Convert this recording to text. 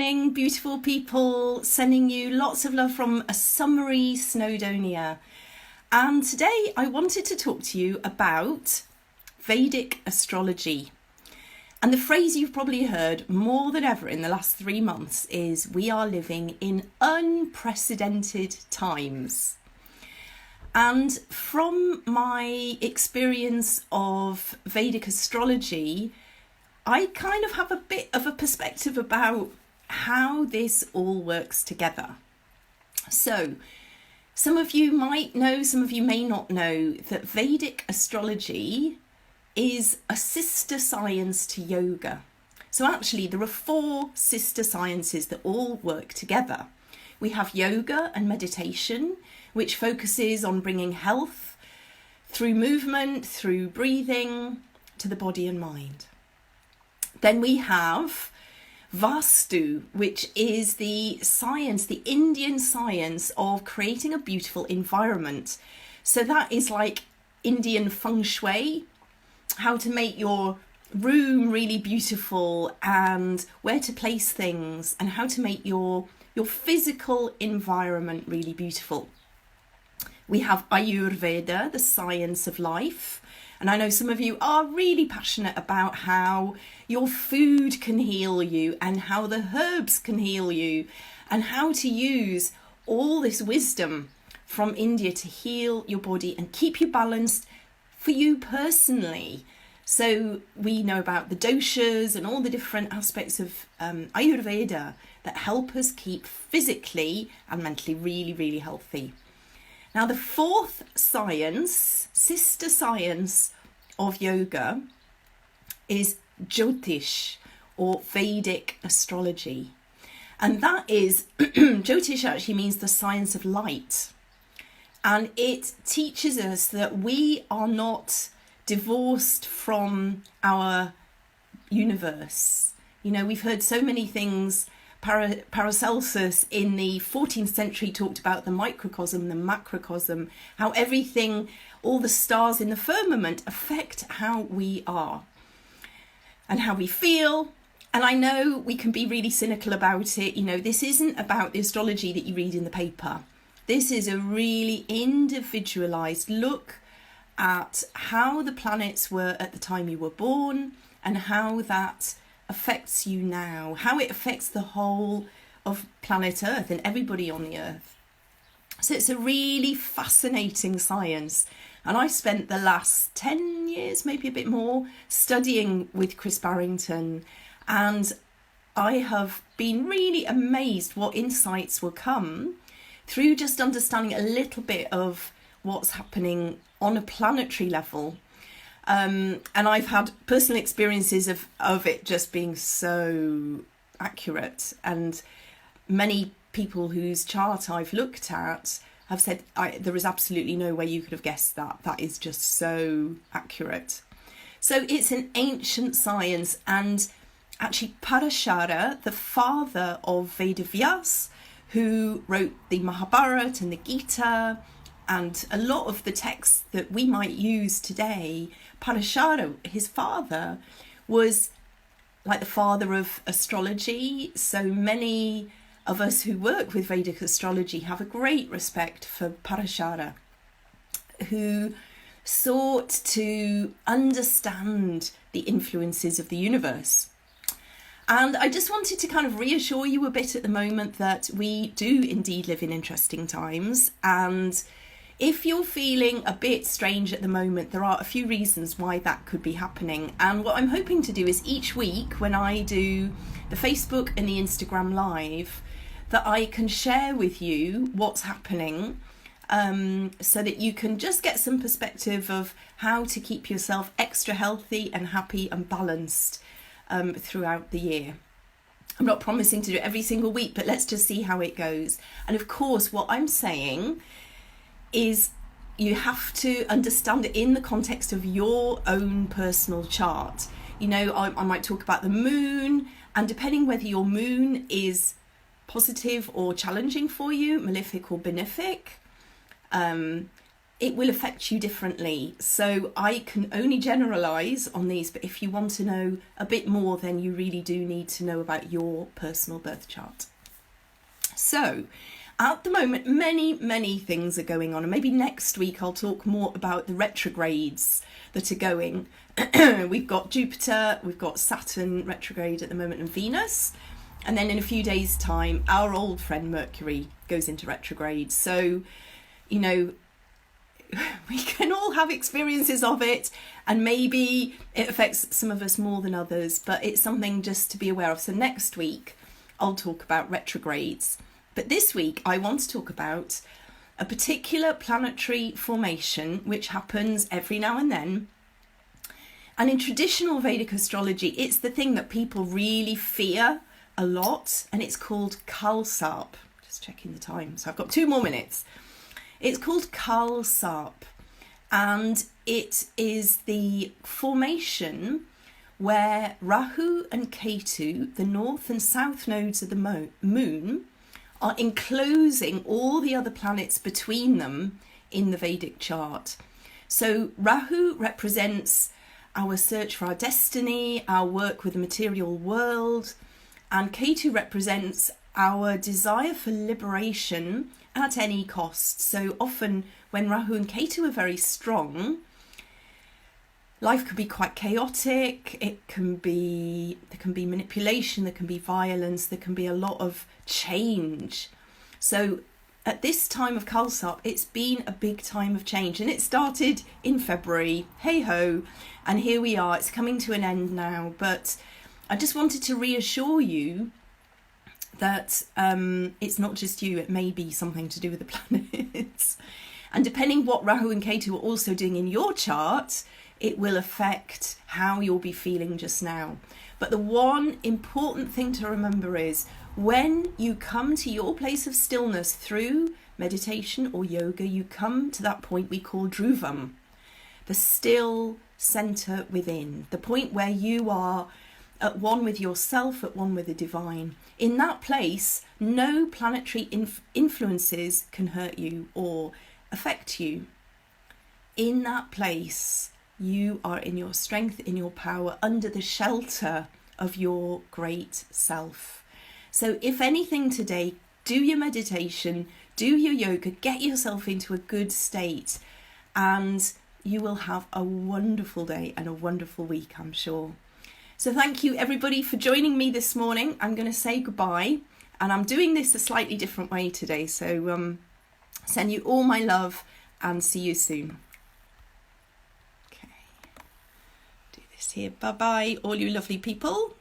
morning, beautiful people, sending you lots of love from a summery Snowdonia. And today I wanted to talk to you about Vedic astrology. And the phrase you've probably heard more than ever in the last 3 months is we are living in unprecedented times. And from my experience of Vedic astrology, I kind of have a bit of a perspective about how this all works together. So, some of you might know, some of you may not know that Vedic astrology is a sister science to yoga. So actually there are 4 sister sciences that all work together. We have yoga and meditation, which focuses on bringing health through movement, through breathing to the body and mind. Then we have Vastu, which is the science, the Indian science of creating a beautiful environment. So that is like Indian feng shui, how to make your room really beautiful and where to place things and how to make your physical environment really beautiful. We have Ayurveda, the science of life. And I know some of you are really passionate about how your food can heal you and how the herbs can heal you and how to use all this wisdom from India to heal your body and keep you balanced for you personally. So we know about the doshas and all the different aspects of Ayurveda that help us keep physically and mentally really, really healthy. Now, the 4th science, sister science of yoga, is Jyotish, or Vedic astrology. And that is, Jyotish actually means the science of light. And it teaches us that we are not divorced from our universe. You know, we've heard so many things. Paracelsus in the 14th century talked about the microcosm, the macrocosm, how everything, all the stars in the firmament affect how we are and how we feel. And I know we can be really cynical about it. You know, this isn't about the astrology that you read in the paper. This is a really individualized look at how the planets were at the time you were born and how that affects you now, how it affects the whole of planet Earth and everybody on the Earth. So it's a really fascinating science. And I spent the last 10 years, maybe a bit more, studying with Chris Barrington. And I have been really amazed what insights will come through just understanding a little bit of what's happening on a planetary level. And I've had personal experiences of it just being so accurate. And many people whose chart I've looked at have said there is absolutely no way you could have guessed that. That is just so accurate. So it's an ancient science. And actually Parashara, the father of Vedavyas, who wrote the Mahabharata and the Gita, and a lot of the texts that we might use today, Parashara, his father, was like the father of astrology. So many of us who work with Vedic astrology have a great respect for Parashara, who sought to understand the influences of the universe. And I just wanted to kind of reassure you a bit at the moment that we do indeed live in interesting times. And if you're feeling a bit strange at the moment, there are a few reasons why that could be happening. And what I'm hoping to do is each week when I do the Facebook and the Instagram Live, that I can share with you what's happening so that you can just get some perspective of how to keep yourself extra healthy and happy and balanced throughout the year. I'm not promising to do it every single week, but let's just see how it goes. And of course, what I'm saying is you have to understand it in the context of your own personal chart. You know, I might talk about the moon, and depending whether your moon is positive or challenging for you, malefic or benefic, it will affect you differently. So I can only generalize on these, but if you want to know a bit more, then you really do need to know about your personal birth chart. So at the moment, many things are going on, and maybe next week I'll talk more about the retrogrades that are going. We've got Jupiter, we've got Saturn retrograde at the moment, and Venus. And then in a few days' time, our old friend Mercury goes into retrograde. So, you know, we can all have experiences of it, and maybe it affects some of us more than others, but it's something just to be aware of. So next week, I'll talk about retrogrades. But this week, I want to talk about a particular planetary formation which happens every now and then. And in traditional Vedic astrology, it's the thing that people really fear a lot, and it's called Kalsarp. Just checking the time, so I've got 2 more minutes. It's called Kalsarp, and it is the formation where Rahu and Ketu, the north and south nodes of the moon, are enclosing all the other planets between them in the Vedic chart. So Rahu represents our search for our destiny, our work with the material world, and Ketu represents our desire for liberation at any cost. So often when Rahu and Ketu are very strong, life could be quite chaotic. There can be manipulation, there can be violence, there can be a lot of change. So at this time of Kalsarp, it's been a big time of change, and it started in February, hey ho, and here we are. It's coming to an end now, but I just wanted to reassure you that it's not just you, it may be something to do with the planets. And depending what Rahu and Ketu are also doing in your chart, it will affect how you'll be feeling just now. But the one important thing to remember is when you come to your place of stillness through meditation or yoga, you come to that point we call Dhruvam, the still center within, the point where you are at one with yourself, at one with the divine. In that place, no planetary influences can hurt you or affect you. In that place, you are in your strength, in your power, under the shelter of your great self. So if anything today, do your meditation, do your yoga, get yourself into a good state, and you will have a wonderful day and a wonderful week, I'm sure. So thank you everybody for joining me this morning. I'm going to say goodbye, and I'm doing this a slightly different way today. So send you all my love and see you soon. Okay, do this here. Bye bye, all you lovely people.